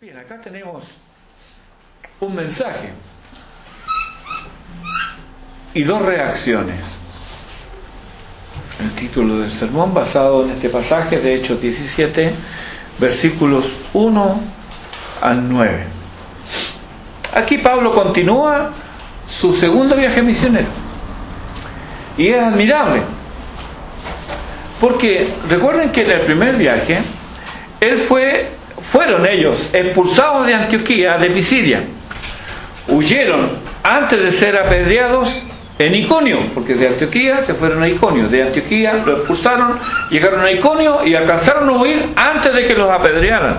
Bien, acá tenemos un mensaje y dos reacciones. El título del sermón basado en este pasaje de Hechos 17, versículos 1 al 9. Aquí Pablo continúa su segundo viaje misionero y es admirable porque recuerden que en el primer viaje fueron ellos expulsados de Antioquía, de Pisidia, huyeron antes de ser apedreados en Iconio, porque de Antioquía se fueron a Iconio, de Antioquía lo expulsaron, llegaron a Iconio y alcanzaron a huir antes de que los apedrearan.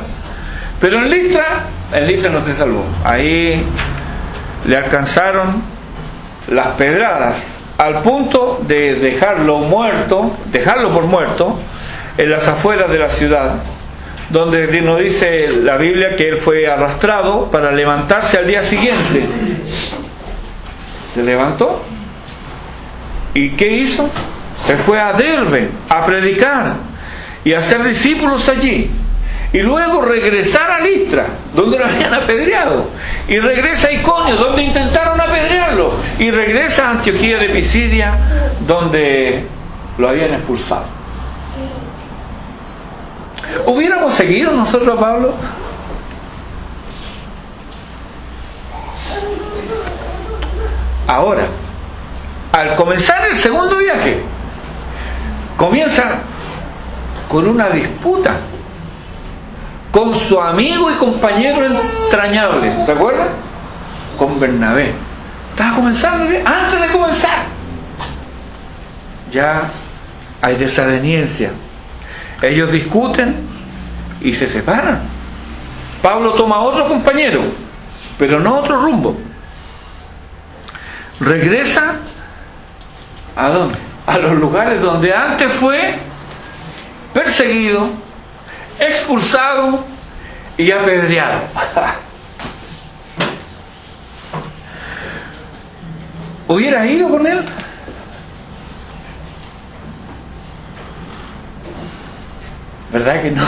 Pero en Listra no se salvó. Ahí le alcanzaron las pedradas al punto de dejarlo por muerto en las afueras de la ciudad, donde nos dice la Biblia que él fue arrastrado para levantarse al día siguiente. Se levantó y ¿qué hizo? Se fue a Derbe a predicar y a hacer discípulos allí, y luego regresar a Listra, donde lo habían apedreado, y regresa a Iconio, donde intentaron apedrearlo, y regresa a Antioquía de Pisidia, donde lo habían expulsado. ¿Hubiéramos seguido nosotros a Pablo? Ahora, al comenzar el segundo viaje, comienza con una disputa con su amigo y compañero entrañable, ¿se acuerdan? Con Bernabé. Estaba comenzando, antes de comenzar ya hay desaveniencia. Ellos discuten y se separan. Pablo toma otro compañero, pero no otro rumbo. Regresa ¿a dónde? A los lugares donde antes fue perseguido, expulsado y apedreado. ¿Hubieras ido con él? ¿Verdad que no?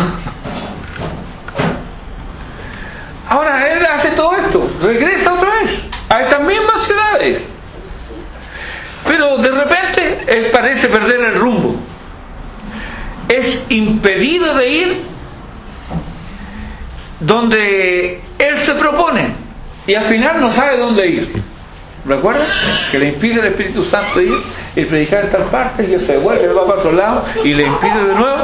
Ahora él hace todo esto, regresa otra vez a esas mismas ciudades, pero de repente él parece perder el rumbo, es impedido de ir donde él se propone y al final no sabe dónde ir. ¿Recuerdan? Que le impide el Espíritu Santo ir y predicar en tal parte, y él se vuelve, va para otro lado y le impide de nuevo.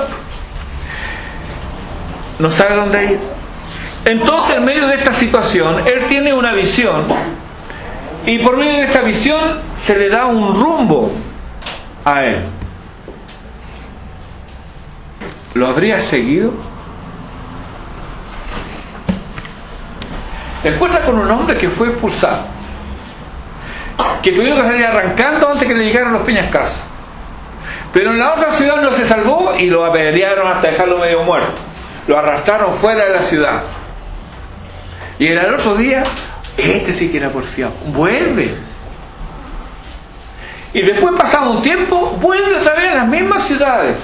No sabe dónde ir. Entonces, en medio de esta situación, él tiene una visión, y por medio de esta visión se le da un rumbo a él. ¿Lo habría seguido? Te encuentras con un hombre que fue expulsado, que tuvieron que salir arrancando antes que le llegaran los peñascasos, pero en la otra ciudad no se salvó y lo apedrearon hasta dejarlo medio muerto. Lo arrastraron fuera de la ciudad. Y el otro día, este sí que era porfiado, vuelve. Y después, pasado un tiempo, vuelve otra vez a las mismas ciudades.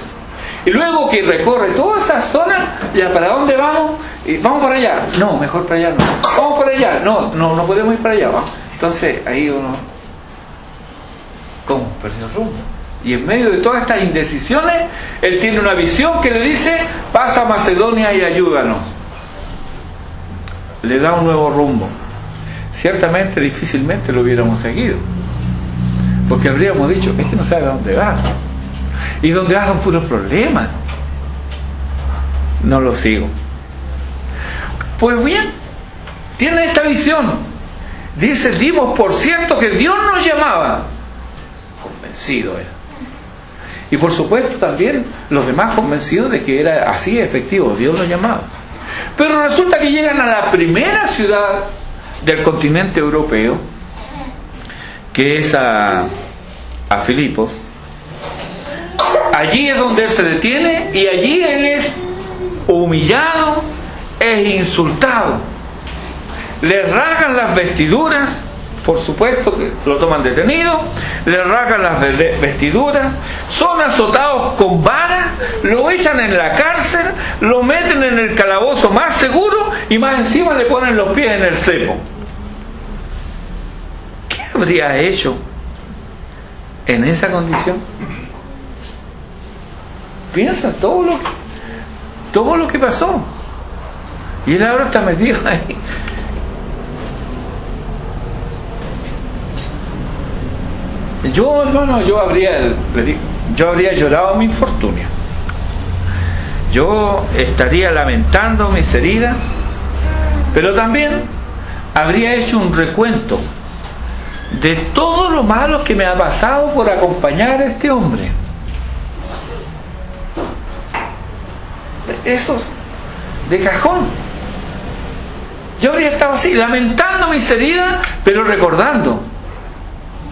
Y luego que recorre toda esa zona, ya, ¿para dónde vamos? Vamos para allá. No, mejor para allá no. Vamos para allá. No podemos ir para allá. ¿Va? Entonces, ahí uno, ¿cómo? Perdió el rumbo. Y en medio de todas estas indecisiones, él tiene una visión que le dice: pasa a Macedonia y ayúdanos. Le da un nuevo rumbo. Ciertamente, difícilmente lo hubiéramos seguido, porque habríamos dicho: este no sabe a dónde va, y donde va son puros problemas, no lo sigo. Pues bien, tiene esta visión. Dice: dimos por cierto que Dios nos llamaba. Convencido era. Y por supuesto también los demás convencidos de que era así efectivo, Dios los llamaba. Pero resulta que llegan a la primera ciudad del continente europeo, que es a Filipos. Allí es donde él se detiene, y allí él es humillado, es insultado, le rasgan las vestiduras. Por supuesto que lo toman detenido, le rasgan las vestiduras, son azotados con varas, lo echan en la cárcel, lo meten en el calabozo más seguro y más encima le ponen los pies en el cepo. ¿Qué habría hecho en esa condición? Piensa todo lo que pasó, y él ahora está metido ahí. Yo, hermano, yo habría llorado mi infortunio. Yo estaría lamentando mis heridas, pero también habría hecho un recuento de todo lo malo que me ha pasado por acompañar a este hombre. Eso de cajón. Yo habría estado así, lamentando mis heridas, pero recordando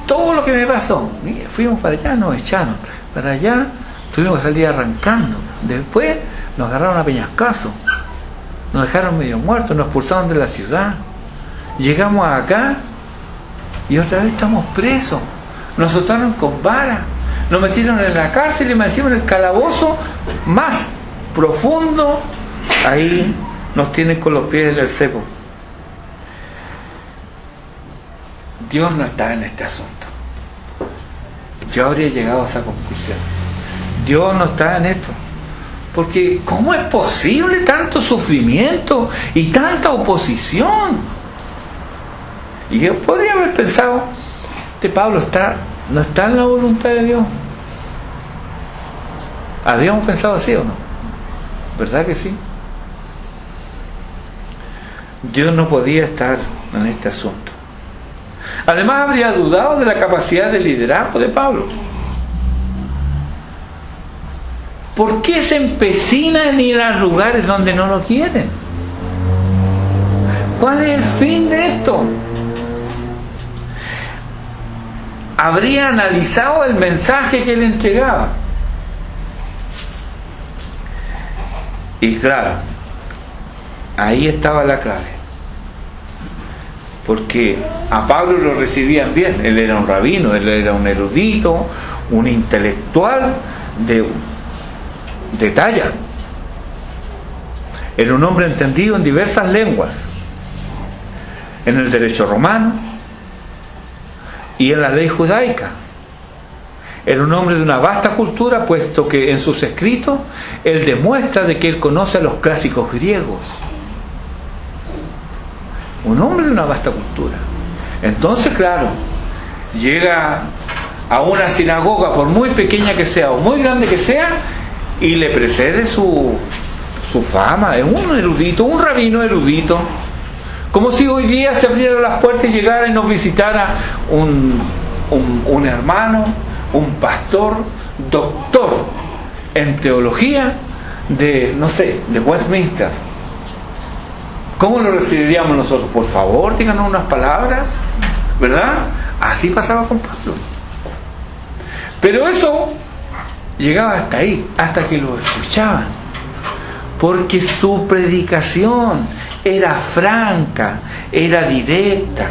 todo lo que me pasó. Mira, fuimos para allá, nos echaron. Para allá tuvimos que salir arrancando. Después nos agarraron a peñascazo. Nos dejaron medio muertos, nos expulsaron de la ciudad. Llegamos acá y otra vez estamos presos. Nos azotaron con vara. Nos metieron en la cárcel y me hicieron en el calabozo más profundo. Ahí nos tienen con los pies en el cepo. Dios no está en este asunto. Yo habría llegado a esa conclusión. Dios no está en esto. Porque ¿cómo es posible tanto sufrimiento y tanta oposición? Y yo podría haber pensado, Pablo no está en la voluntad de Dios. ¿Habríamos pensado así o no? ¿Verdad que sí? Dios no podía estar en este asunto. Además, habría dudado de la capacidad de liderazgo de Pablo. ¿Por qué se empecina en ir a lugares donde no lo quieren? ¿Cuál es el fin de esto? Habría analizado el mensaje que le entregaba. Y claro, ahí estaba la clave. Porque a Pablo lo recibían bien. Él era un rabino, él era un erudito, un intelectual de talla. Era un hombre entendido en diversas lenguas, en el derecho romano y en la ley judaica. Era un hombre de una vasta cultura, puesto que en sus escritos él demuestra de que él conoce a los clásicos griegos. Un hombre de una vasta cultura. Entonces, claro, llega a una sinagoga, por muy pequeña que sea o muy grande que sea, y le precede su fama. Es un erudito, un rabino erudito. Como si hoy día se abrieran las puertas y llegara y nos visitara un hermano, un pastor, doctor en teología de Westminster. ¿Cómo lo recibiríamos nosotros? Por favor, díganos unas palabras, ¿verdad? Así pasaba con Pablo. Pero eso llegaba hasta ahí, hasta que lo escuchaban, porque su predicación era franca, era directa.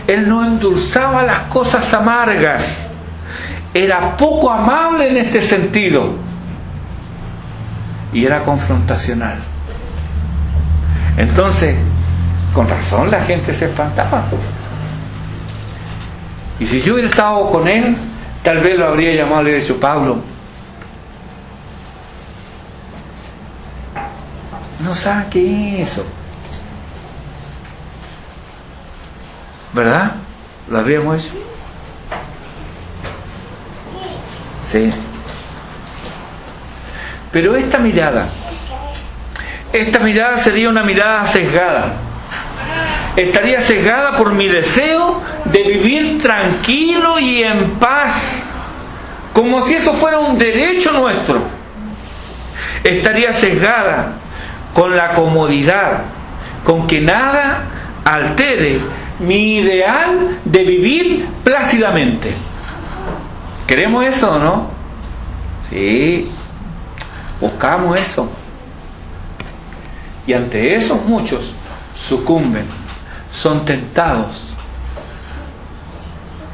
Él no endulzaba las cosas amargas, era poco amable en este sentido, y era confrontacional. Entonces, con razón la gente se espantaba. Y si yo hubiera estado con él, tal vez lo habría llamado y le dicho: Pablo, no sabes qué es eso, ¿verdad? ¿Lo habríamos hecho? Sí. Pero esta mirada sería una mirada sesgada. Estaría sesgada por mi deseo de vivir tranquilo y en paz, como si eso fuera un derecho nuestro. Estaría sesgada con la comodidad, con que nada altere mi ideal de vivir plácidamente. ¿Queremos eso o no? Sí, buscamos eso. Y ante eso muchos sucumben, son tentados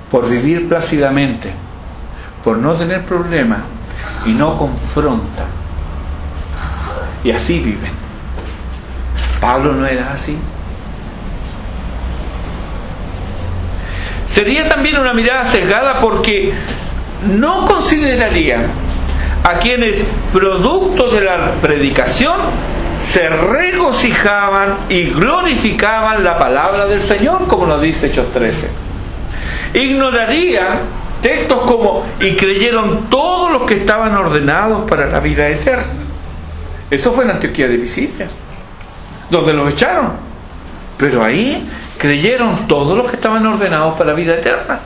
por vivir plácidamente, por no tener problemas y no confrontan. Y así viven. Pablo no era así. Sería también una mirada sesgada porque no consideraría a quienes, producto de la predicación, se regocijaban y glorificaban la palabra del Señor, como nos dice Hechos 13. Ignoraría textos como: y creyeron todos los que estaban ordenados para la vida eterna. Eso fue en Antioquía de Pisidia, donde los echaron. Pero ahí creyeron todos los que estaban ordenados para la vida eterna.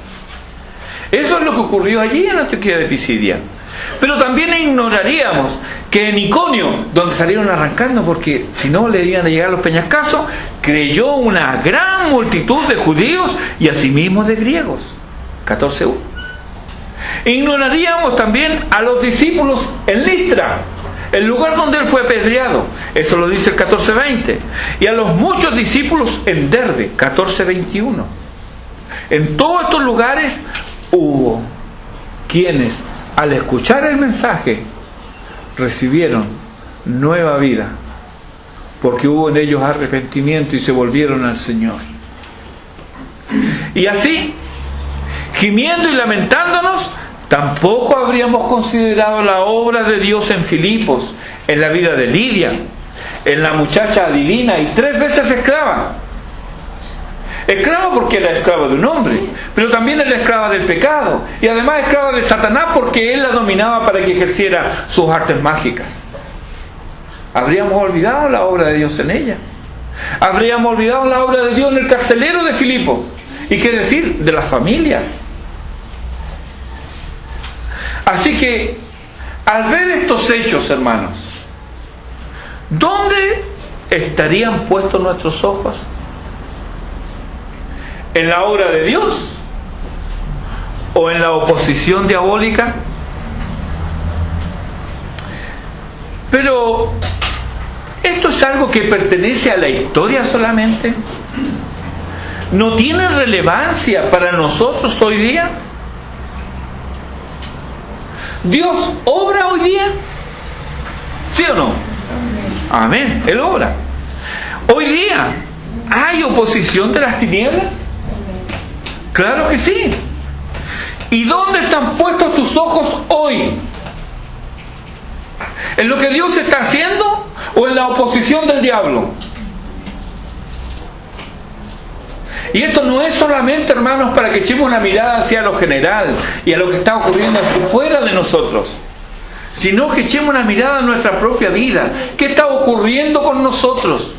Eso es lo que ocurrió allí en Antioquía de Pisidia. Pero también ignoraríamos que en Iconio, donde salieron arrancando porque si no le iban a llegar los peñascasos, creyó una gran multitud de judíos y asimismo de griegos. 14:1. Ignoraríamos también a los discípulos en Listra, el lugar donde él fue apedreado. Eso lo dice el 14:20. Y a los muchos discípulos en Derbe, 14:21. En todos estos lugares hubo quienes, al escuchar el mensaje, recibieron nueva vida, porque hubo en ellos arrepentimiento y se volvieron al Señor. Y así, gimiendo y lamentándonos, tampoco habríamos considerado la obra de Dios en Filipos, en la vida de Lidia, en la muchacha adivina y 3 veces esclava. Esclava porque era esclava de un hombre, pero también era esclava del pecado, y además esclava de Satanás porque él la dominaba para que ejerciera sus artes mágicas. Habríamos olvidado la obra de Dios en ella. Habríamos olvidado la obra de Dios en el carcelero de Filipo. ¿Y qué decir de las familias? Así que, al ver estos hechos, hermanos, ¿dónde estarían puestos nuestros ojos? ¿En la obra de Dios? ¿O en la oposición diabólica? Pero, ¿esto es algo que pertenece a la historia solamente? ¿No tiene relevancia para nosotros hoy día? ¿Dios obra hoy día? ¿Sí o no? Amén. Él obra. Hoy día, ¿hay oposición de las tinieblas? Claro que sí. ¿Y dónde están puestos tus ojos hoy? ¿En lo que Dios está haciendo o en la oposición del diablo? Y esto no es solamente, hermanos, para que echemos una mirada hacia lo general y a lo que está ocurriendo hacia fuera de nosotros, sino que echemos una mirada a nuestra propia vida. ¿Qué está ocurriendo con nosotros?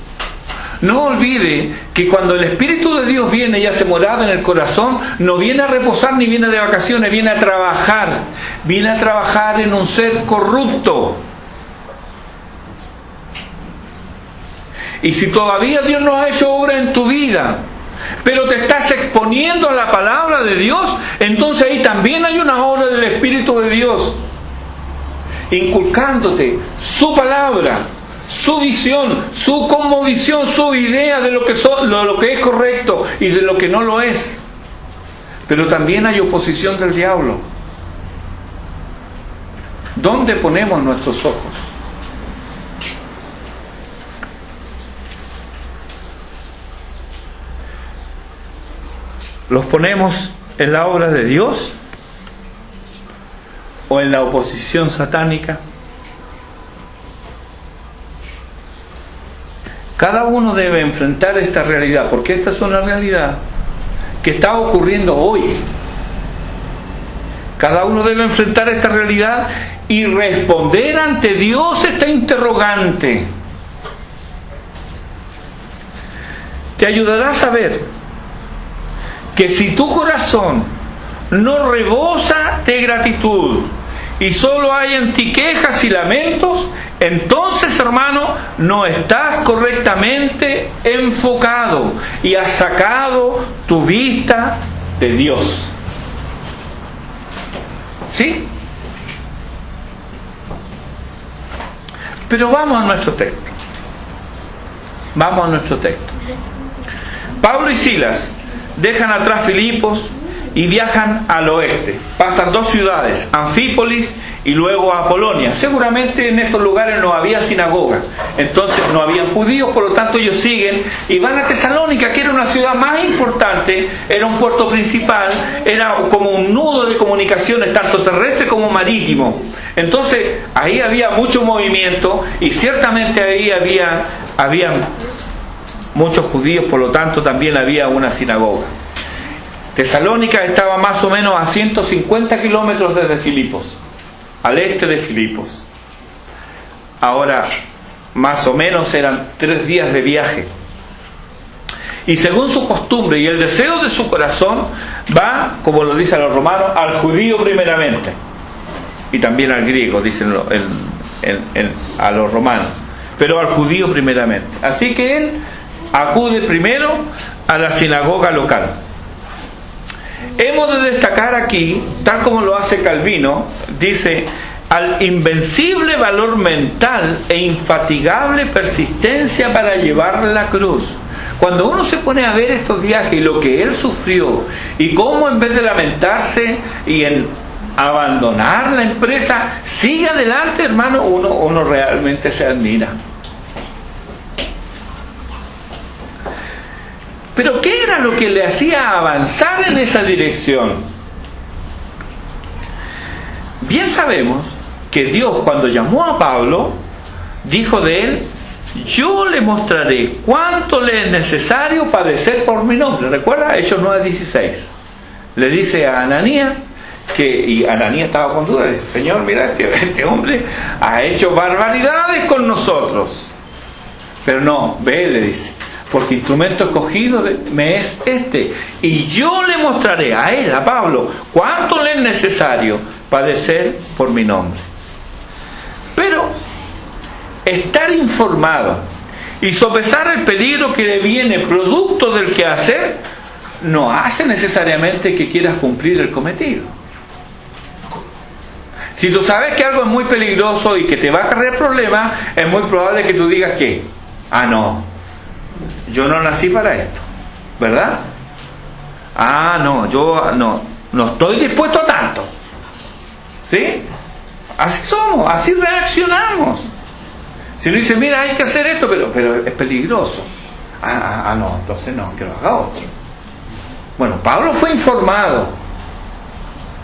No olvide que cuando el Espíritu de Dios viene y hace morada en el corazón, no viene a reposar ni viene de vacaciones, viene a trabajar. Viene a trabajar en un ser corrupto. Y si todavía Dios no ha hecho obra en tu vida, pero te estás exponiendo a la palabra de Dios, entonces ahí también hay una obra del Espíritu de Dios, inculcándote su palabra, su visión, su cosmovisión, su idea de lo que es correcto y de lo que no lo es. Pero también hay oposición del diablo. ¿Dónde ponemos nuestros ojos? ¿Los ponemos en la obra de Dios o en la oposición satánica? Cada uno debe enfrentar esta realidad, porque esta es una realidad que está ocurriendo hoy. Cada uno debe enfrentar esta realidad y responder ante Dios esta interrogante. Te ayudará a saber que si tu corazón no rebosa de gratitud y solo hay en ti quejas y lamentos, entonces, hermano, no estás correctamente enfocado y has sacado tu vista de Dios. ¿Sí? Pero vamos a nuestro texto. Vamos a nuestro texto. Pablo y Silas dejan atrás Filipos y viajan al oeste. Pasan 2 ciudades, Anfípolis y luego a Polonia. Seguramente en estos lugares no había sinagoga, entonces no habían judíos, por lo tanto ellos siguen y van a Tesalónica, que era una ciudad más importante, era un puerto principal, era como un nudo de comunicaciones, tanto terrestre como marítimo. Entonces ahí había mucho movimiento y ciertamente ahí había muchos judíos, por lo tanto también había una sinagoga. Tesalónica estaba más o menos a 150 kilómetros desde Filipos, al este de Filipos. Ahora, más o menos eran 3 días de viaje. Y según su costumbre y el deseo de su corazón, va, como lo dicen los romanos, al judío primeramente. Y también al griego, dicen a los romanos. Pero al judío primeramente. Así que él acude primero a la sinagoga local. Hemos de destacar aquí, tal como lo hace Calvino, dice, al invencible valor mental e infatigable persistencia para llevar la cruz. Cuando uno se pone a ver estos viajes y lo que él sufrió, y cómo en vez de lamentarse y en abandonar la empresa, sigue adelante, hermano, uno realmente se admira. Pero ¿qué era lo que le hacía avanzar en esa dirección? Bien sabemos que Dios, cuando llamó a Pablo, dijo de él: yo le mostraré cuánto le es necesario padecer por mi nombre. ¿Recuerda? Hechos 9:16. Le dice a Ananías, y Ananías estaba con duda, dice: Señor, mira, este hombre ha hecho barbaridades con nosotros. Pero no, ve, le dice, porque instrumento escogido me es este, y yo le mostraré a él, a Pablo, cuánto le es necesario padecer por mi nombre. Pero estar informado y sopesar el peligro que le viene producto del quehacer no hace necesariamente que quieras cumplir el cometido. Si tú sabes que algo es muy peligroso y que te va a acarrear problemas, es muy probable que tú digas que, no, yo no nací para esto, ¿verdad? No, yo no estoy dispuesto a tanto. ¿Sí? Así somos, así reaccionamos. Si uno dice, mira, hay que hacer esto, pero es peligroso. No, entonces no, que lo haga otro. Bueno, Pablo fue informado.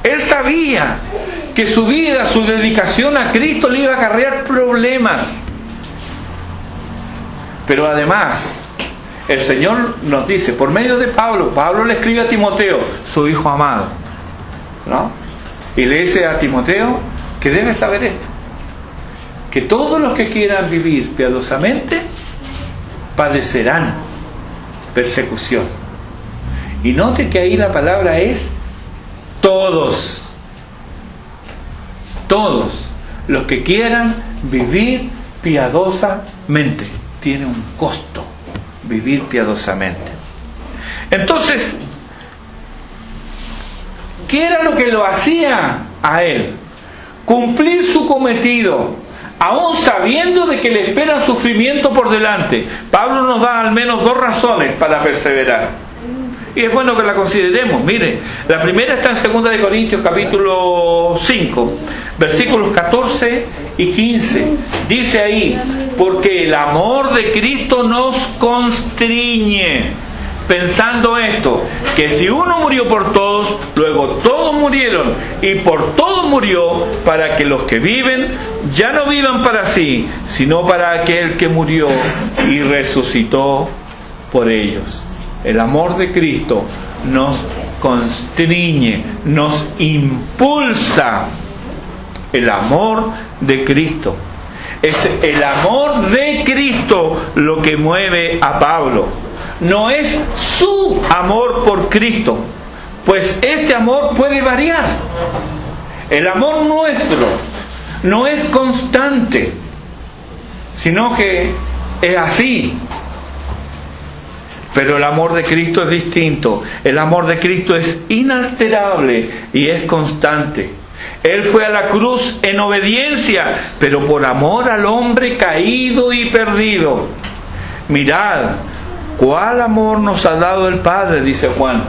Él sabía que su vida, su dedicación a Cristo le iba a acarrear problemas. Pero además, el Señor nos dice, por medio de Pablo le escribe a Timoteo, su hijo amado, ¿no? Y le dice a Timoteo que debe saber esto, que todos los que quieran vivir piadosamente padecerán persecución. Y note que ahí la palabra es todos. Todos los que quieran vivir piadosamente. Tiene un costo vivir piadosamente. Entonces, ¿qué era lo que lo hacía a él? Cumplir su cometido, aún sabiendo de que le esperan sufrimiento por delante. Pablo nos da al menos 2 razones para perseverar. Y es bueno que la consideremos. Mire, la primera está en 2 de Corintios capítulo 5, versículos 14 y 15. Dice ahí: porque el amor de Cristo nos constriñe, pensando esto, que si uno murió por todos, luego todos murieron, y por todos murió, para que los que viven ya no vivan para sí, sino para aquel que murió y resucitó por ellos. El amor de Cristo nos constriñe, nos impulsa. El amor de Cristo. Es el amor de Cristo lo que mueve a Pablo. No es su amor por Cristo, pues este amor puede variar. El amor nuestro no es constante, sino que es así. Pero el amor de Cristo es distinto. El amor de Cristo es inalterable y es constante. Él fue a la cruz en obediencia, pero por amor al hombre caído y perdido. Mirad, cuál amor nos ha dado el Padre, dice Juan.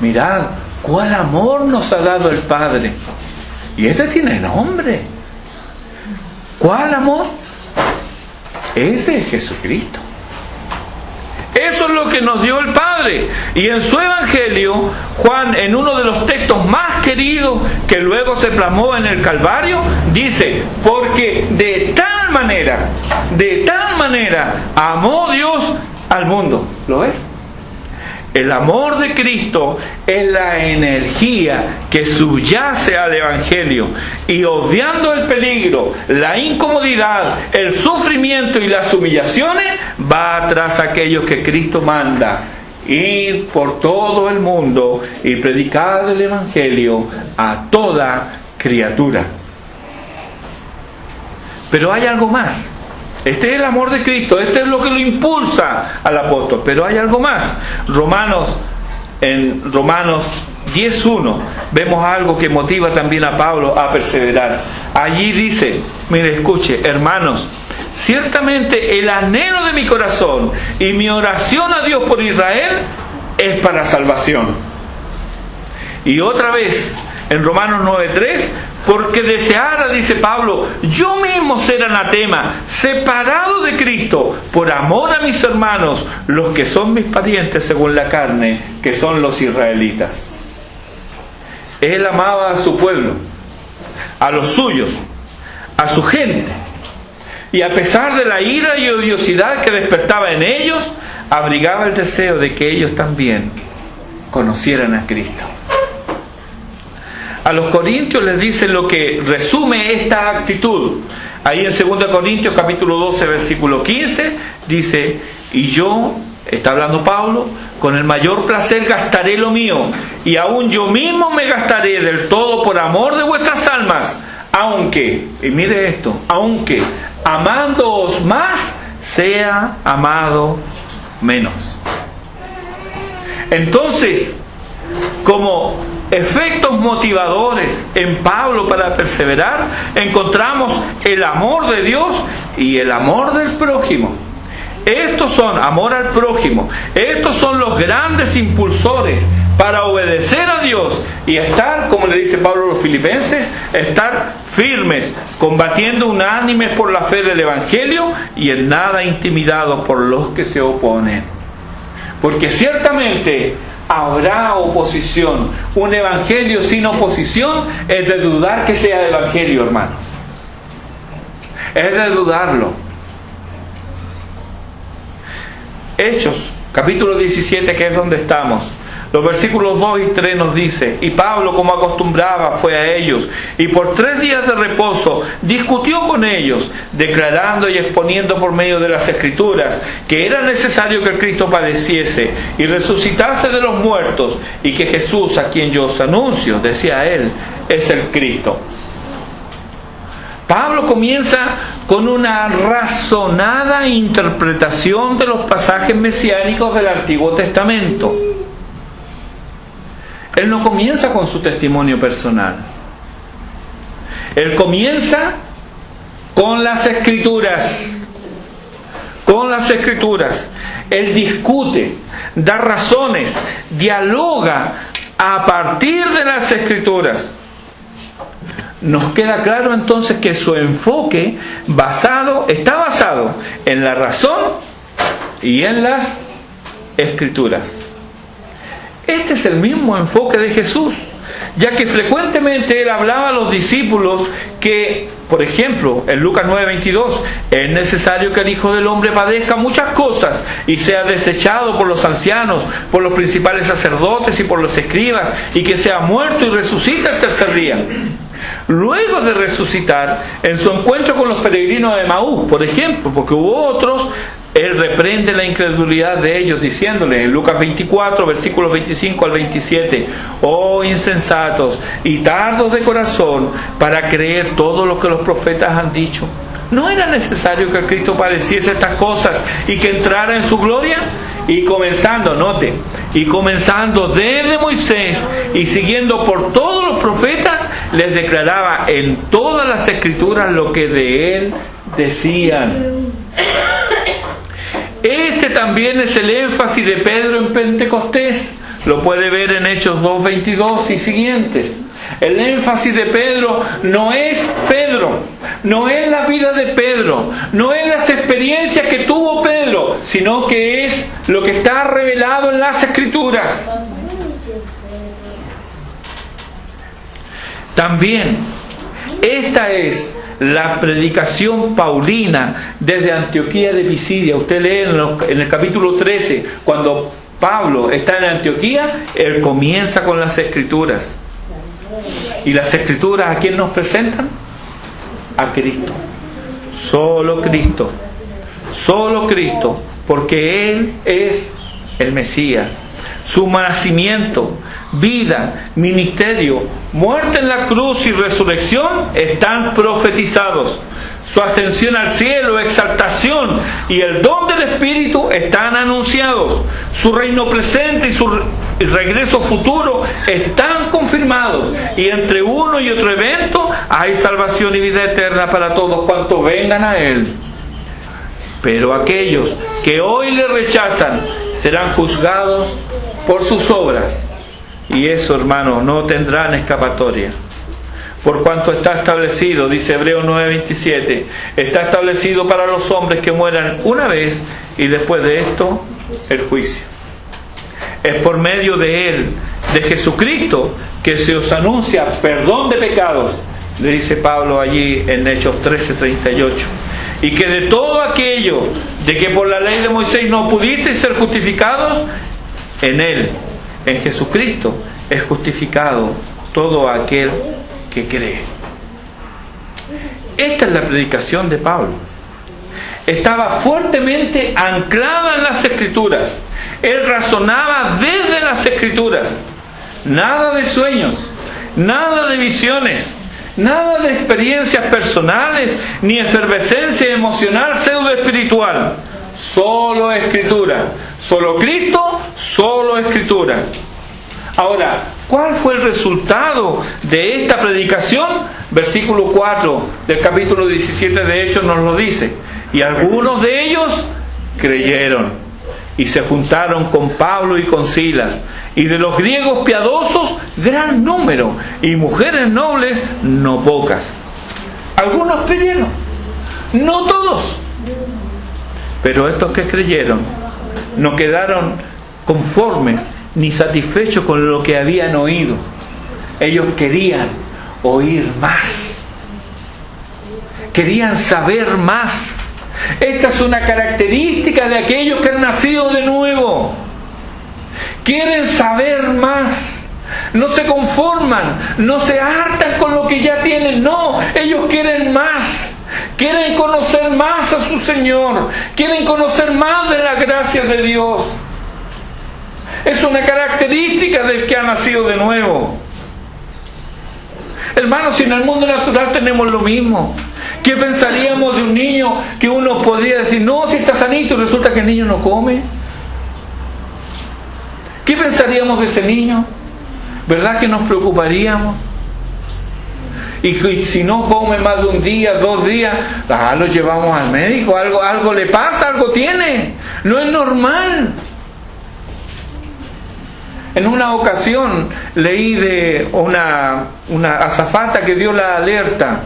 Mirad, cuál amor nos ha dado el Padre, Y este tiene nombre. ¿Cuál amor? Ese es Jesucristo. Eso es lo que nos dio el Padre. Y en su Evangelio, Juan, en uno de los textos más queridos que luego se plasmó en el Calvario, dice: porque de tal manera amó Dios al mundo. ¿Lo ves? El amor de Cristo es la energía que subyace al Evangelio, y obviando el peligro, la incomodidad, el sufrimiento y las humillaciones, va tras aquellos que Cristo manda: ir por todo el mundo y predicar el Evangelio a toda criatura. Pero hay algo más. Este es el amor de Cristo, este es lo que lo impulsa al apóstol. Pero hay algo más. En Romanos 10:1 vemos algo que motiva también a Pablo a perseverar. Allí dice, mire, escuche, hermanos, ciertamente el anhelo de mi corazón y mi oración a Dios por Israel es para salvación. Y otra vez, en Romanos 9:3, porque deseara, dice Pablo, yo mismo ser anatema, separado de Cristo, por amor a mis hermanos, los que son mis parientes según la carne, que son los israelitas. Él amaba a su pueblo, a los suyos, a su gente. Y a pesar de la ira y odiosidad que despertaba en ellos, abrigaba el deseo de que ellos también conocieran a Cristo. A los corintios les dice lo que resume esta actitud. Ahí en 2 Corintios capítulo 12 versículo 15 dice: y yo, está hablando Pablo, con el mayor placer gastaré lo mío, y aún yo mismo me gastaré del todo por amor de vuestras almas, aunque, y mire esto, aunque amándoos más, sea amado menos. Entonces, como efectos motivadores en Pablo para perseverar, encontramos el amor de Dios y el amor del prójimo. Estos son, amor al prójimo, estos son los grandes impulsores para obedecer a Dios y estar, como le dice Pablo a los filipenses, estar firmes, combatiendo unánimes por la fe del Evangelio y en nada intimidados por los que se oponen. Porque ciertamente habrá oposición. Un evangelio sin oposición es de dudar que sea evangelio, hermanos. Es de dudarlo. Hechos, capítulo 17, que es donde estamos. Los versículos 2 y 3 nos dice: y Pablo, como acostumbraba, fue a ellos, y por 3 días de reposo discutió con ellos, declarando y exponiendo por medio de las Escrituras que era necesario que Cristo padeciese y resucitase de los muertos, y que Jesús, a quien yo os anuncio, decía él, es el Cristo. Pablo comienza con una razonada interpretación de los pasajes mesiánicos del Antiguo Testamento. Él no comienza con su testimonio personal. Él comienza con las Escrituras. Con las Escrituras. Él discute, da razones, dialoga a partir de las Escrituras. Nos queda claro entonces que su enfoque está basado en la razón y en las Escrituras. Este es el mismo enfoque de Jesús, ya que frecuentemente Él hablaba a los discípulos que, por ejemplo, en Lucas 9:22, es necesario que el Hijo del Hombre padezca muchas cosas y sea desechado por los ancianos, por los principales sacerdotes y por los escribas, y que sea muerto y resucite al tercer día. Luego de resucitar, en su encuentro con los peregrinos de Emaús, por ejemplo, porque hubo otros, Él reprende la incredulidad de ellos, diciéndoles en Lucas 24, versículos 25 al 27, oh insensatos y tardos de corazón para creer todo lo que los profetas han dicho. ¿No era necesario que Cristo padeciese estas cosas y que entrara en su gloria? Y comenzando, note, y comenzando desde Moisés y siguiendo por todos los profetas, les declaraba en todas las Escrituras lo que de Él decían. Este también es el énfasis de Pedro en Pentecostés. Lo puede ver en Hechos 2:22 y siguientes. El énfasis de Pedro no es Pedro, no es la vida de Pedro, no es las experiencias que tuvo Pedro, sino que es lo que está revelado en las Escrituras. También, esta es la predicación paulina desde Antioquía de Pisidia. Usted lee en el capítulo 13, cuando Pablo está en Antioquía, él comienza con las Escrituras. ¿Y las Escrituras a quién nos presentan? A Cristo. Solo Cristo. Solo Cristo. Porque Él es el Mesías. Su nacimiento, vida, ministerio, muerte en la cruz y resurrección están profetizados. Su ascensión al cielo, exaltación y el don del Espíritu están anunciados. Su reino presente y su regreso futuro están confirmados. Y entre uno y otro evento hay salvación y vida eterna para todos cuantos vengan a Él. Pero aquellos que hoy le rechazan serán juzgados por sus obras. Y eso, hermano, no tendrán escapatoria. Por cuanto está establecido, dice Hebreos 9:27, está establecido para los hombres que mueran una vez y después de esto el juicio. Es por medio de Él, de Jesucristo, que se os anuncia perdón de pecados, le dice Pablo allí en Hechos 13:38. Y que de todo aquello de que por la ley de Moisés no pudisteis ser justificados, en Él, en Jesucristo, es justificado todo aquel que cree. Esta es la predicación de Pablo. Estaba fuertemente anclada en las Escrituras. Él razonaba desde las Escrituras. Nada de sueños, nada de visiones, nada de experiencias personales, ni efervescencia emocional pseudo espiritual. Solo Escritura. Solo Cristo, solo Escritura. Ahora, ¿cuál fue el resultado de esta predicación? Versículo 4 del capítulo 17 de Hechos nos lo dice. Y algunos de ellos creyeron y se juntaron con Pablo y con Silas. Y de los griegos piadosos, gran número. Y mujeres nobles, no pocas. Algunos creyeron, no todos. Pero estos que creyeron no quedaron conformes ni satisfechos con lo que habían oído. Ellos querían oír más. Querían saber más. Esta es una característica de aquellos que han nacido de nuevo. Quieren saber más. No se conforman, no se hartan con lo que ya tienen. No, ellos quieren más. Quieren conocer más a su Señor. Quieren conocer más de la gracia de Dios. Es una característica del que ha nacido de nuevo. Hermanos, si en el mundo natural tenemos lo mismo. ¿Qué pensaríamos de un niño que uno podría decir, no, si está sanito, y resulta que el niño no come? ¿Qué pensaríamos de ese niño? ¿Verdad que nos preocuparíamos? Y si no come más de un día, 2 días, lo llevamos al médico, algo le pasa, algo tiene. No es normal. En una ocasión leí de una azafata que dio la alerta.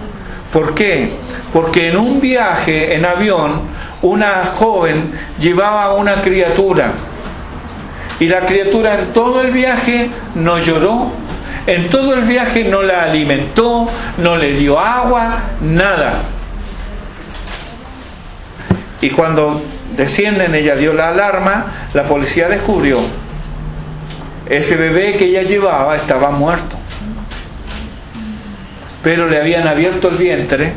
¿Por qué? Porque en un viaje en avión, una joven llevaba a una criatura. Y la criatura en todo el viaje no lloró, en todo el viaje no la alimentó, no le dio agua, nada. Y cuando descienden, ella dio la alarma, la policía descubrió ese bebé que ella llevaba estaba muerto, pero le habían abierto el vientre.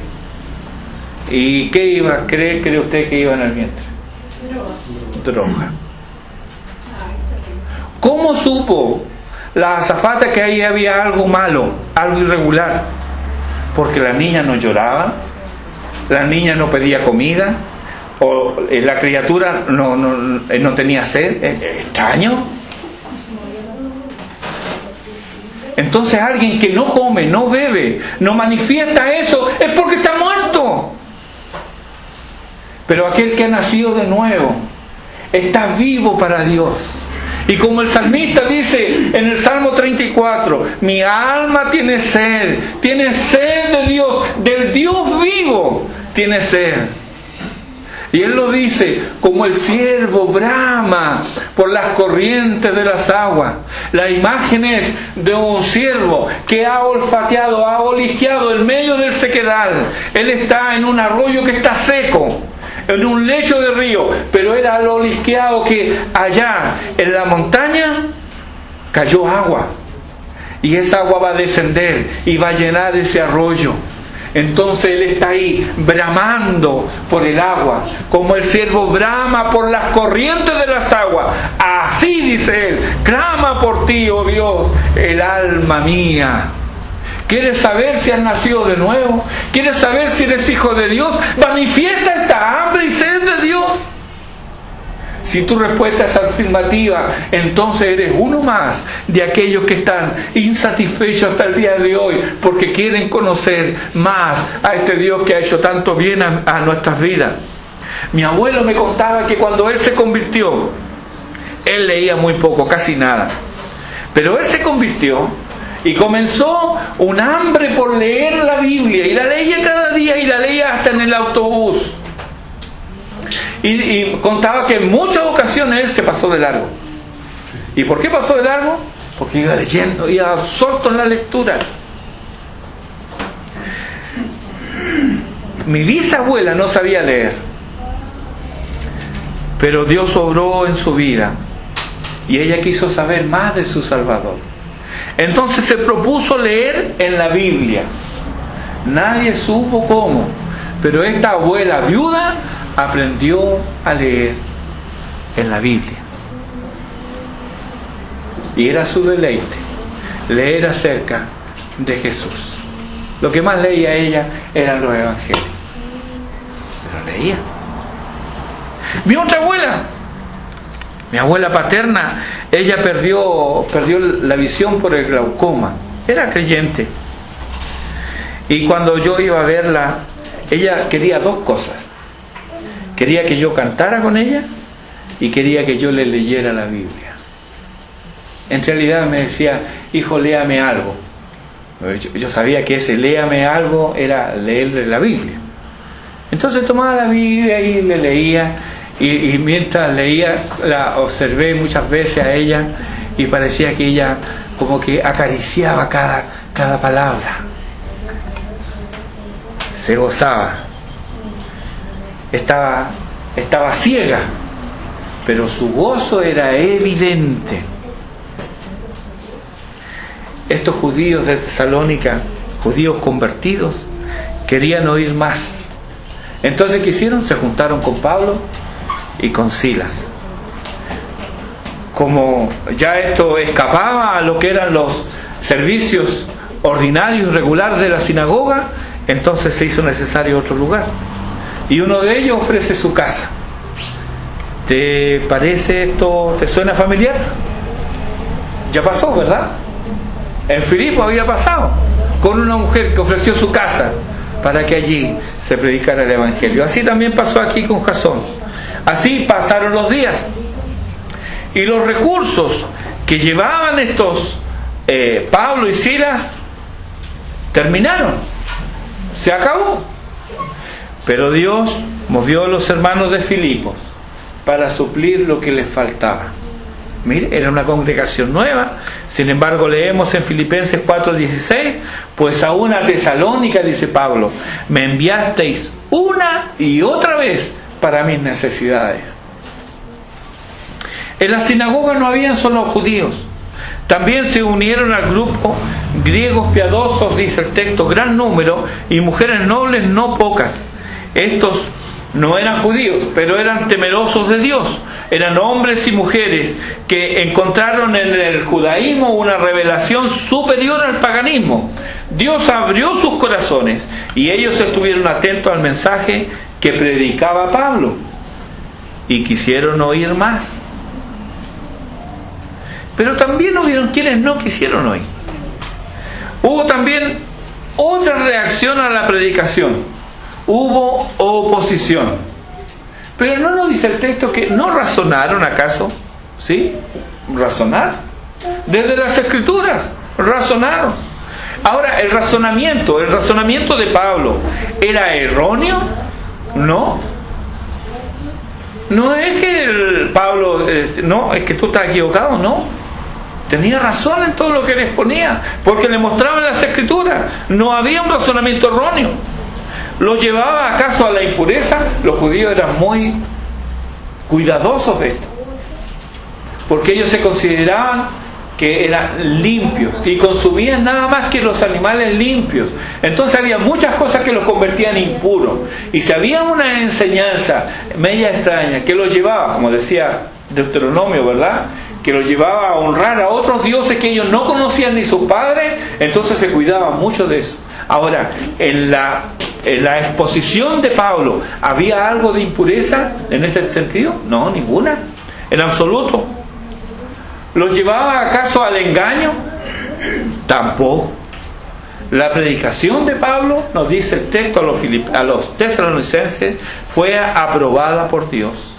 ¿Y qué cree usted que iba en el vientre? Droga. ¿Cómo supo la azafata que ahí había algo malo, algo irregular? Porque la niña no lloraba, la niña no pedía comida, o la criatura no tenía sed. Extraño. Entonces alguien que no come, no bebe, no manifiesta eso, es porque está muerto. Pero aquel que ha nacido de nuevo está vivo para Dios. Y como el salmista dice en el Salmo 34, mi alma tiene sed de Dios, del Dios vivo tiene sed. Y él lo dice, como el ciervo brama por las corrientes de las aguas. La imagen es de un ciervo que ha olfateado, ha olisqueado en medio del sequedal. Él está en un arroyo que está seco, en un lecho de río, pero era lo olisqueado que allá en la montaña cayó agua. Y esa agua va a descender y va a llenar ese arroyo. Entonces él está ahí bramando por el agua, como el ciervo brama por las corrientes de las aguas. Así, dice él, clama por ti, oh Dios, el alma mía. ¿Quieres saber si has nacido de nuevo? ¿Quieres saber si eres hijo de Dios? Manifiesta esta hambre y sed de Dios. Si tu respuesta es afirmativa, entonces eres uno más de aquellos que están insatisfechos hasta el día de hoy porque quieren conocer más a este Dios que ha hecho tanto bien a nuestras vidas. Mi abuelo me contaba que cuando él se convirtió, él leía muy poco, casi nada. Pero él se convirtió y comenzó un hambre por leer la Biblia, y la leía cada día, y la leía hasta en el autobús. Y contaba que en muchas ocasiones él se pasó de largo. ¿Y por qué pasó de largo? Porque iba leyendo, iba absorto en la lectura. Mi bisabuela no sabía leer, pero Dios obró en su vida y ella quiso saber más de su Salvador. Entonces se propuso leer en la Biblia. Nadie supo cómo, pero esta abuela viuda aprendió a leer en la Biblia. Y era su deleite leer acerca de Jesús. Lo que más leía ella eran los evangelios. Pero leía. Mi otra abuela, mi abuela paterna, ella perdió la visión por el glaucoma. Era creyente. Y cuando yo iba a verla, ella quería dos cosas. Quería que yo cantara con ella y quería que yo le leyera la Biblia. En realidad me decía, hijo, léame algo. Yo sabía que ese léame algo era leerle la Biblia. Entonces tomaba la Biblia y le leía, y mientras leía la observé muchas veces a ella y parecía que ella como que acariciaba cada palabra. Se gozaba. Estaba ciega, pero su gozo era evidente. Estos judíos de Tesalónica, judíos convertidos, querían oír más. Entonces, ¿qué hicieron? Se juntaron con Pablo y con Silas. Como ya esto escapaba a lo que eran los servicios ordinarios y regulares de la sinagoga, entonces se hizo necesario otro lugar. Y uno de ellos ofrece su casa. ¿Te parece esto? ¿Te suena familiar? Ya pasó, ¿verdad? En Filipo había pasado, con una mujer que ofreció su casa para que allí se predicara el Evangelio. Así también pasó aquí con Jasón. Así pasaron los días. Y los recursos que llevaban estos Pablo y Silas terminaron. Se acabó. Pero Dios movió a los hermanos de Filipos para suplir lo que les faltaba. Mire, era una congregación nueva. Sin embargo, leemos en Filipenses 4:16, pues a una Tesalónica, dice Pablo, me enviasteis una y otra vez para mis necesidades. En la sinagoga no habían solo judíos. También se unieron al grupo griegos piadosos, dice el texto, gran número, y mujeres nobles no pocas. Estos no eran judíos, pero eran temerosos de Dios. Eran hombres y mujeres que encontraron en el judaísmo una revelación superior al paganismo. Dios abrió sus corazones y ellos estuvieron atentos al mensaje que predicaba Pablo y quisieron oír más. Pero también hubieron quienes no quisieron oír. Hubo también otra reacción a la predicación. Hubo oposición. Pero no nos dice el texto que no razonaron, ¿acaso? ¿Sí? razonar. Desde las Escrituras, razonaron. Ahora, el razonamiento de Pablo, ¿era erróneo? No. No es que Pablo, no, es que tú estás equivocado, no. Tenía razón en todo lo que le exponía, porque le mostraban las Escrituras. No había un razonamiento erróneo. ¿Lo llevaba acaso a la impureza? Los judíos eran muy cuidadosos de esto, porque ellos se consideraban que eran limpios y consumían nada más que los animales limpios. Entonces había muchas cosas que los convertían impuros, y si había una enseñanza media extraña que los llevaba, como decía Deuteronomio, ¿verdad?, que los llevaba a honrar a otros dioses que ellos no conocían ni sus padres, entonces se cuidaban mucho de eso. Ahora, en la exposición de Pablo, ¿había algo de impureza en este sentido? No, ninguna, en absoluto. ¿Los llevaba acaso al engaño? Tampoco. La predicación de Pablo, nos dice el texto a los tesalonicenses, fue aprobada por Dios.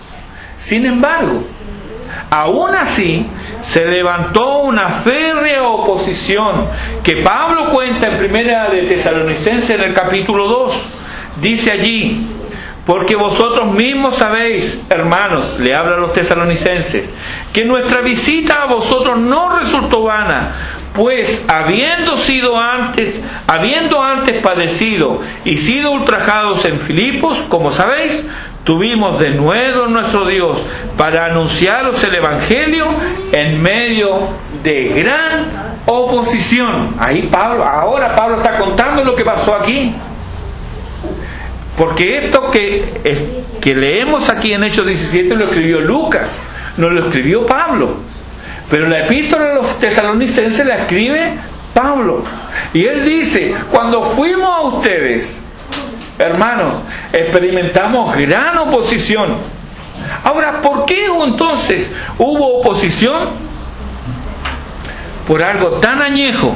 Sin embargo, aún así, se levantó una férrea oposición que Pablo cuenta en Primera de Tesalonicenses en el capítulo 2. Dice allí: porque vosotros mismos sabéis, hermanos, le habla a los tesalonicenses, que nuestra visita a vosotros no resultó vana, pues habiendo antes padecido y sido ultrajados en Filipos, como sabéis, tuvimos de nuevo nuestro Dios para anunciaros el Evangelio en medio de gran oposición. Ahora Pablo está contando lo que pasó aquí. Porque esto que leemos aquí en Hechos 17 lo escribió Lucas, no lo escribió Pablo. Pero la epístola a los tesalonicenses la escribe Pablo. Y él dice: cuando fuimos a ustedes, hermanos, experimentamos gran oposición. Ahora, ¿por qué entonces hubo oposición? Por algo tan añejo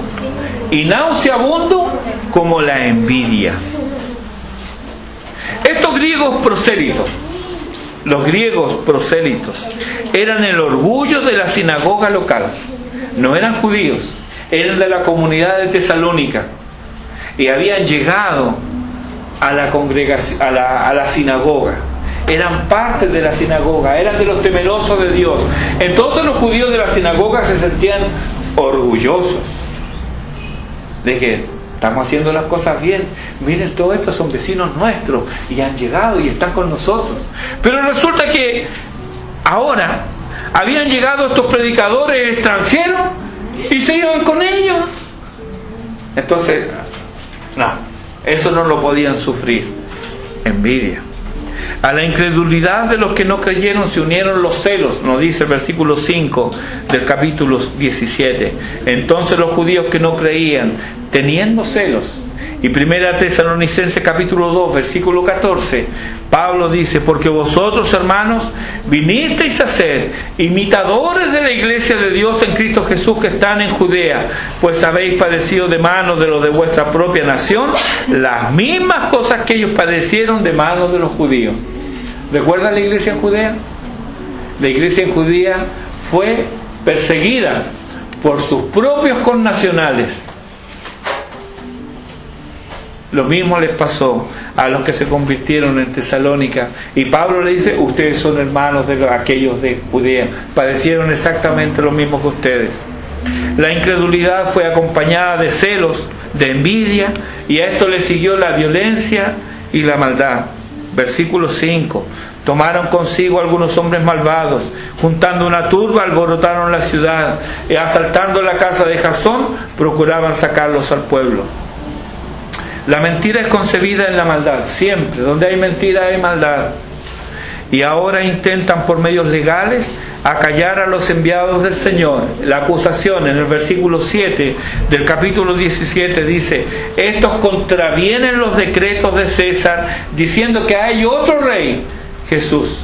y nauseabundo como la envidia. Estos griegos prosélitos, los griegos prosélitos, eran el orgullo de la sinagoga local. No eran judíos, eran de la comunidad de Tesalónica y habían llegado a la congregación, a la sinagoga. Eran parte de la sinagoga, eran de los temerosos de Dios. Entonces los judíos de la sinagoga se sentían orgullosos de que estamos haciendo las cosas bien. Miren, todos estos son vecinos nuestros y han llegado y están con nosotros. Pero resulta que ahora habían llegado estos predicadores extranjeros y se iban con ellos. Entonces, no, eso no lo podían sufrir. Envidia. A la incredulidad de los que no creyeron se unieron los celos, nos dice el versículo 5 del capítulo 17. Entonces los judíos que no creían, teniendo celos, y Primera Tesalonicenses capítulo 2 versículo 14, Pablo dice: porque vosotros, hermanos, vinisteis a ser imitadores de la iglesia de Dios en Cristo Jesús que están en Judea, pues habéis padecido de manos de los de vuestra propia nación las mismas cosas que ellos padecieron de manos de los judíos. ¿Recuerdan la iglesia en Judea? La iglesia en Judea fue perseguida por sus propios connacionales. Lo mismo les pasó a los que se convirtieron en Tesalónica. Y Pablo le dice: ustedes son hermanos de aquellos de Judea, padecieron exactamente lo mismo que ustedes. La incredulidad fue acompañada de celos, de envidia, y a esto le siguió la violencia y la maldad. Versículo 5: tomaron consigo algunos hombres malvados, juntando una turba, alborotaron la ciudad, y asaltando la casa de Jasón, procuraban sacarlos al pueblo. La mentira es concebida en la maldad, siempre. Donde hay mentira hay maldad. Y ahora intentan por medios legales acallar a los enviados del Señor. La acusación en el versículo 7 del capítulo 17 dice: estos contravienen los decretos de César, diciendo que hay otro rey, Jesús.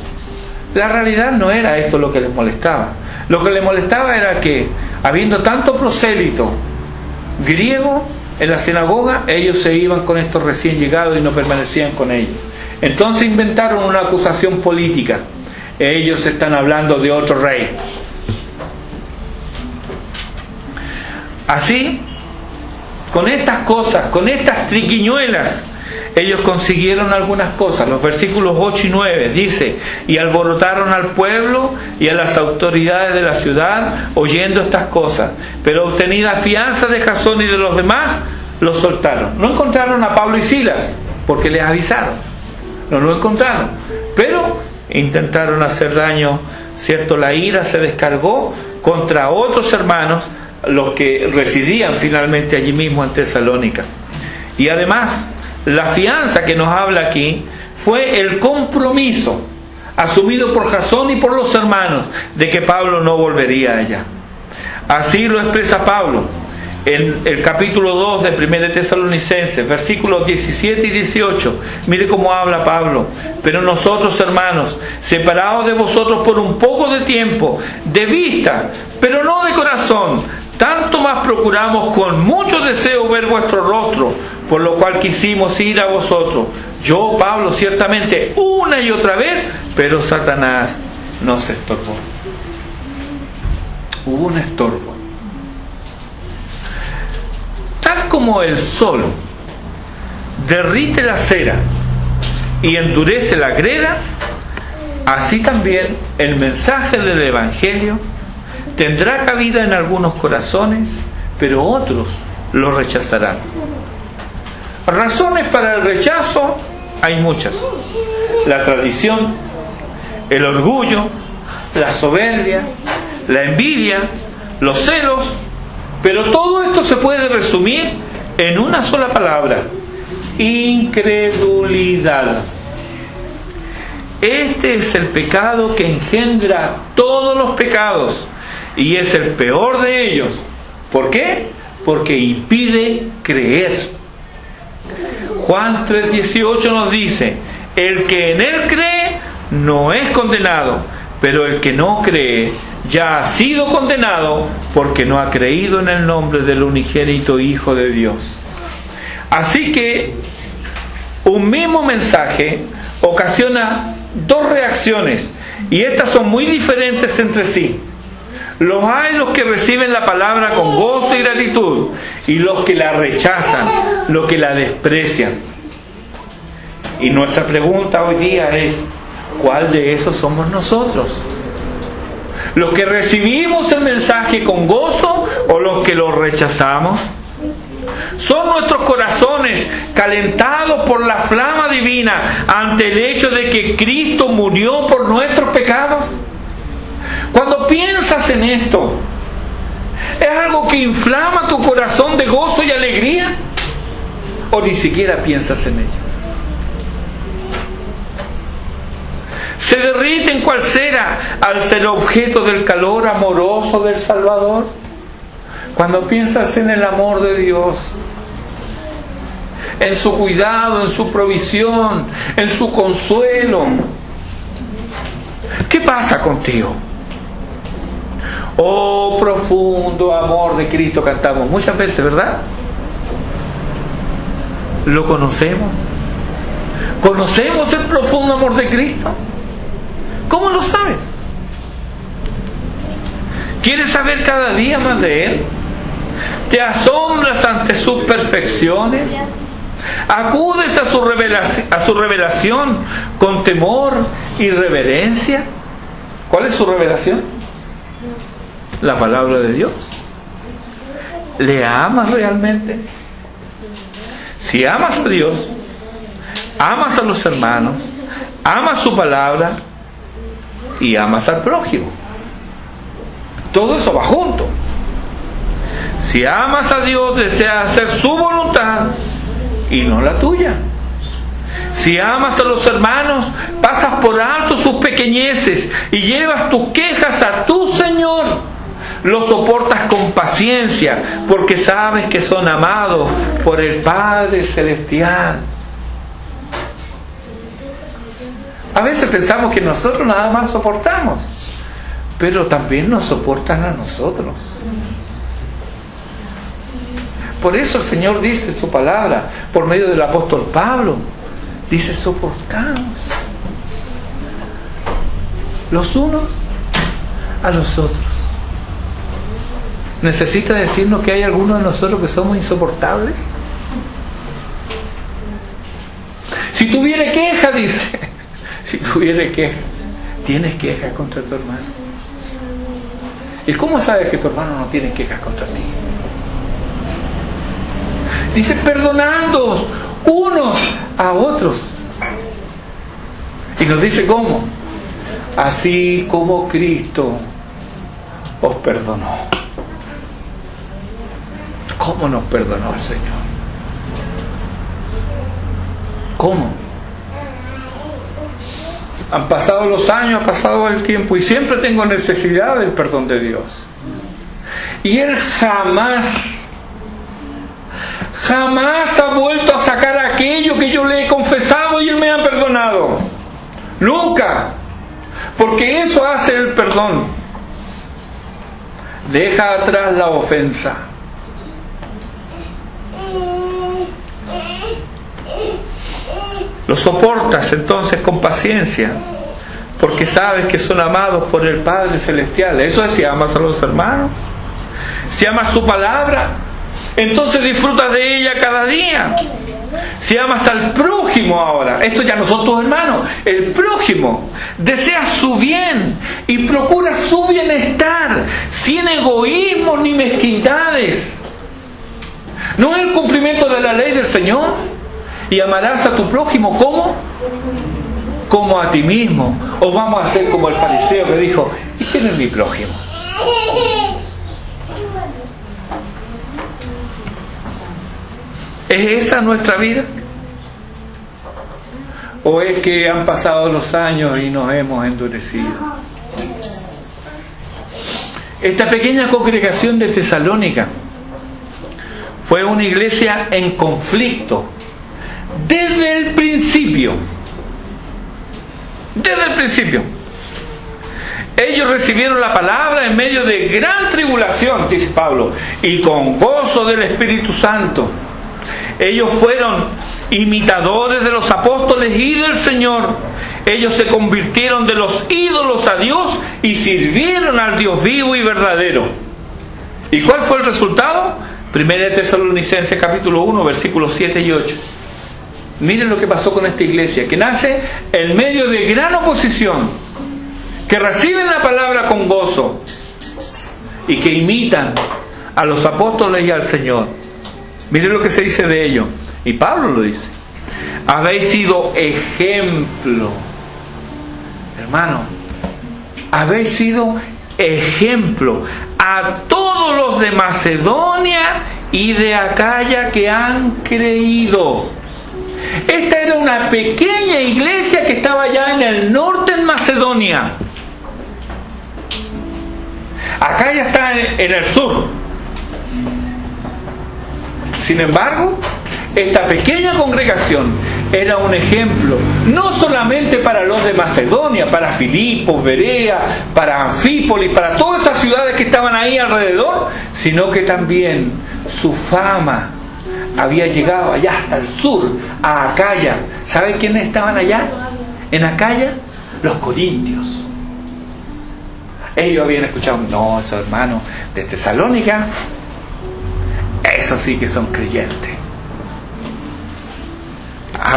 La realidad no era esto lo que les molestaba. Lo que les molestaba era que, habiendo tanto prosélito griego en la sinagoga, ellos se iban con estos recién llegados y no permanecían con ellos. Entonces inventaron una acusación política. Ellos están hablando de otro rey. Así, con estas cosas, con estas triquiñuelas, ellos consiguieron algunas cosas. Los versículos 8 y 9 dice: y alborotaron al pueblo y a las autoridades de la ciudad oyendo estas cosas, pero obtenida fianza de Jasón y de los demás, los soltaron. No encontraron a Pablo y Silas porque les avisaron, no lo encontraron, pero intentaron hacer daño, ¿cierto? La ira se descargó contra otros hermanos, los que residían finalmente allí mismo en Tesalónica. Y además, la fianza que nos habla aquí fue el compromiso asumido por Jasón y por los hermanos de que Pablo no volvería allá. Así lo expresa Pablo en el capítulo 2 de 1 Tesalonicenses, versículos 17 y 18. Mire cómo habla Pablo: pero nosotros, hermanos, separados de vosotros por un poco de tiempo, de vista, pero no de corazón, tanto más procuramos con mucho deseo ver vuestro rostro, por lo cual quisimos ir a vosotros. Yo, Pablo, ciertamente una y otra vez, pero Satanás nos estorbó. Hubo un estorbo. Tal como el sol derrite la cera y endurece la greda, así también el mensaje del Evangelio tendrá cabida en algunos corazones, pero otros lo rechazarán. Razones para el rechazo hay muchas: la tradición, el orgullo, la soberbia, la envidia, los celos. Pero todo esto se puede resumir en una sola palabra: incredulidad. Este es el pecado que engendra todos los pecados y es el peor de ellos. ¿Por qué? Porque impide creer. Juan 3:18 nos dice: el que en él cree no es condenado, pero el que no cree ya ha sido condenado porque no ha creído en el nombre del unigénito Hijo de Dios. Así que un mismo mensaje ocasiona dos reacciones, y estas son muy diferentes entre sí. Hay los que reciben la palabra con gozo y gratitud, y los que la rechazan, los que la desprecian. Y nuestra pregunta hoy día es: ¿cuál de esos somos nosotros? ¿Los que recibimos el mensaje con gozo o los que lo rechazamos? ¿Son nuestros corazones calentados por la flama divina ante el hecho de que Cristo murió por nuestros pecados? Cuando piensas en esto, ¿es algo que inflama tu corazón de gozo y alegría? ¿O ni siquiera piensas en ello? ¿Se derriten cual cera al ser objeto del calor amoroso del Salvador? Cuando piensas en el amor de Dios, en su cuidado, en su provisión, en su consuelo, ¿qué pasa contigo? Oh, profundo amor de Cristo, cantamos muchas veces, ¿verdad? ¿Lo conocemos? ¿Conocemos el profundo amor de Cristo? ¿Cómo lo sabes? ¿Quieres saber cada día más de Él? ¿Te asombras ante sus perfecciones? ¿Acudes a su revelación con temor y reverencia? ¿Cuál es su revelación? La palabra de Dios. ¿Le amas realmente? Si amas a Dios, amas a los hermanos, amas su palabra y amas al prójimo. Todo eso va junto. Si amas a Dios, deseas hacer su voluntad y no la tuya. Si amas a los hermanos, pasas por alto sus pequeñeces y llevas tus quejas a tu Señor. Los soportas con paciencia porque sabes que son amados por el Padre Celestial. A veces pensamos que nosotros nada más soportamos, pero también nos soportan a nosotros. Por eso el Señor dice en su palabra, por medio del apóstol Pablo, dice: soportamos los unos a los otros. ¿Necesita decirnos que hay algunos de nosotros que somos insoportables? Si tuviere queja, dice, si tuviere queja, tienes quejas contra tu hermano. ¿Y cómo sabes que tu hermano no tiene quejas contra ti? Dice, perdonándoos unos a otros. Y nos dice cómo. Así como Cristo os perdonó. ¿Cómo nos perdonó el Señor? ¿Cómo? Han pasado los años, ha pasado el tiempo y siempre tengo necesidad del perdón de Dios. Y Él jamás ha vuelto a sacar aquello que yo le he confesado y Él me ha perdonado. Nunca. Porque eso hace el perdón. Deja atrás la ofensa. Lo soportas entonces con paciencia, porque sabes que son amados por el Padre Celestial. Eso es si amas a los hermanos, si amas su palabra, entonces disfrutas de ella cada día. Si amas al prójimo ahora, esto ya no son tus hermanos, el prójimo, deseas su bien y procuras su bienestar, sin egoísmos ni mezquindades. ¿No es el cumplimiento de la ley del Señor? Y amarás a tu prójimo ¿cómo? Como a ti mismo. O vamos a ser como el fariseo que dijo, ¿y quién es mi prójimo? ¿Es esa nuestra vida? ¿O es que han pasado los años y nos hemos endurecido? Esta pequeña congregación de Tesalónica fue una iglesia en conflicto desde el principio. Desde el principio. Ellos recibieron la palabra en medio de gran tribulación, dice Pablo, y con gozo del Espíritu Santo. Ellos fueron imitadores de los apóstoles y del Señor. Ellos se convirtieron de los ídolos a Dios y sirvieron al Dios vivo y verdadero. ¿Y cuál fue el resultado? 1 Tesalonicenses capítulo 1, versículos 7 y 8. Miren lo que pasó con esta iglesia, que nace en medio de gran oposición, que reciben la palabra con gozo y que imitan a los apóstoles y al Señor. Miren lo que se dice de ellos, y Pablo lo dice: habéis sido ejemplo, hermano, habéis sido ejemplo a todos los de Macedonia y de Acaya que han creído. Esta era una pequeña iglesia que estaba allá en el norte en Macedonia. Acaya está en el sur. Sin embargo, esta pequeña congregación era un ejemplo, no solamente para los de Macedonia, para Filipos, Berea, para Anfípolis, para todas esas ciudades que estaban ahí alrededor, sino que también su fama había llegado allá hasta el sur, a Acaya. ¿Sabe quiénes estaban allá? En Acaya, los corintios. Ellos habían escuchado, no, esos hermanos de Tesalónica, esos sí que son creyentes.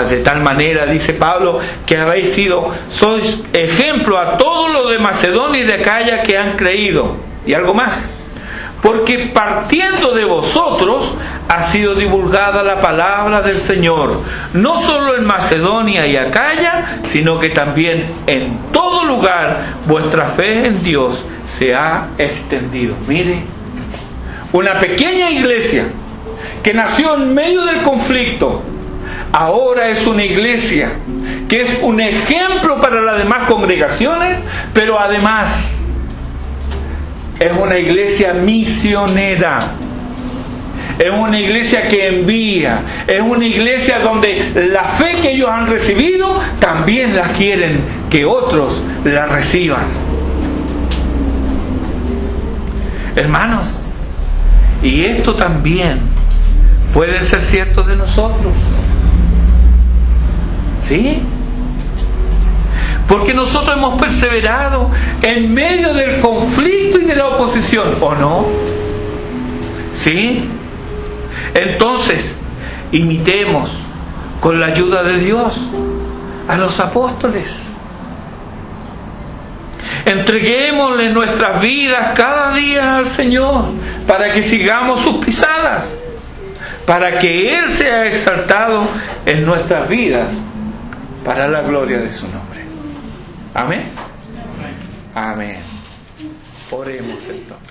De tal manera, dice Pablo, que habéis sido, sois ejemplo a todos los de Macedonia y de Acaya que han creído. Y algo más, porque partiendo de vosotros ha sido divulgada la palabra del Señor, no solo en Macedonia y Acaya, sino que también en todo lugar vuestra fe en Dios se ha extendido. Mire, una pequeña iglesia que nació en medio del conflicto, ahora es una iglesia que es un ejemplo para las demás congregaciones, pero además es una iglesia misionera. Es una iglesia que envía. Es una iglesia donde la fe que ellos han recibido también la quieren que otros la reciban. Hermanos, y esto también puede ser cierto de nosotros. ¿Sí? Porque nosotros hemos perseverado en medio del conflicto y de la oposición, ¿o no? ¿Sí? Entonces, imitemos con la ayuda de Dios a los apóstoles. Entreguémosle nuestras vidas cada día al Señor para que sigamos sus pisadas, para que Él sea exaltado en nuestras vidas para la gloria de su nombre. Amén. Amén. Oremos entonces.